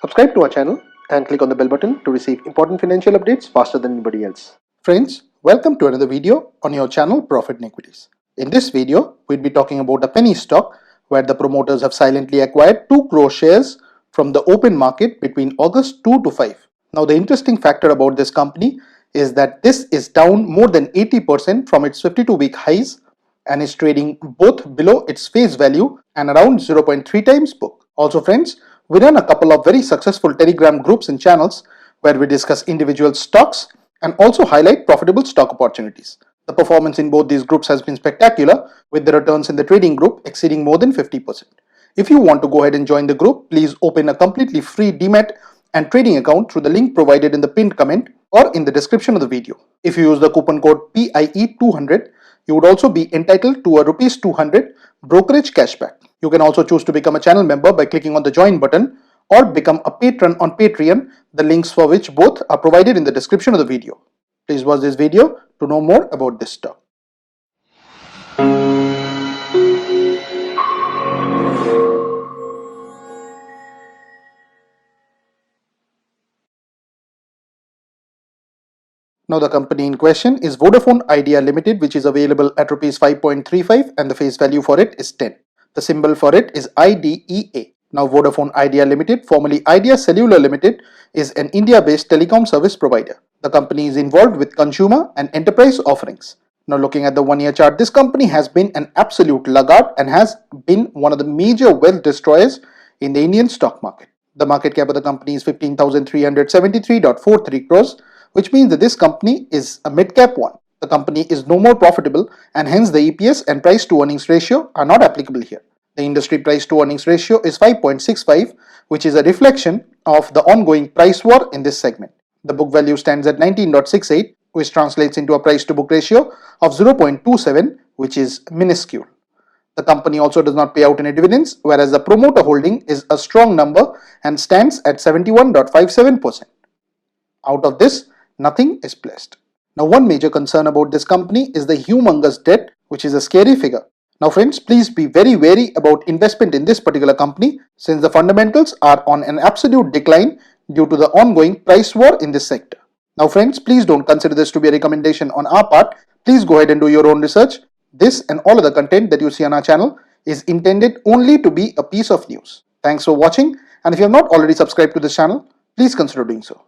Subscribe to our channel and click on the bell button to receive important financial updates faster than anybody else. Friends, welcome to another video on your channel Profit and Equities. In this video, we'll be talking about a penny stock where the promoters have silently acquired 2 crore shares from the open market between August 2 to 5. Now, the interesting factor about this company is that this is down more than 80% from its 52-week highs and is trading both below its face value and around 0.3 times book. Also friends, we run a couple of very successful Telegram groups and channels where we discuss individual stocks and also highlight profitable stock opportunities. The performance in both these groups has been spectacular, with the returns in the trading group exceeding more than 50%. If you want to go ahead and join the group, please open a completely free Demat and trading account through the link provided in the pinned comment or in the description of the video. If you use the coupon code PIE200, you would also be entitled to a Rs 200 brokerage cashback. You can also choose to become a channel member by clicking on the join button or become a patron on Patreon, the links for which both are provided in the description of the video. Please watch this video to know more about this stock. Now the company in question is Vodafone Idea Limited, which is available at Rs 5.35 and the face value for it is 10. The symbol for it is IDEA. Now Vodafone Idea Limited, formerly Idea Cellular Limited, is an India-based telecom service provider. The company is involved with consumer and enterprise offerings. Now looking at the 1-year chart, this company has been an absolute laggard and has been one of the major wealth destroyers in the Indian stock market. The market cap of the company is 15,373.43 crores, which means that this company is a mid-cap one. The company is no more profitable and hence the EPS and price to earnings ratio are not applicable here. The industry price to earnings ratio is 5.65, which is a reflection of the ongoing price war in this segment. The book value stands at 19.68, which translates into a price to book ratio of 0.27, which is minuscule. The company also does not pay out any dividends, whereas the promoter holding is a strong number and stands at 71.57%. Out of this, nothing is pledged. Now, one major concern about this company is the humongous debt, which is a scary figure. Now friends, please be very wary about investment in this particular company since the fundamentals are on an absolute decline due to the ongoing price war in this sector. Now friends, please don't consider this to be a recommendation on our part. Please go ahead and do your own research. This and all other content that you see on our channel is intended only to be a piece of news. Thanks for watching, and if you have not already subscribed to this channel, please consider doing so.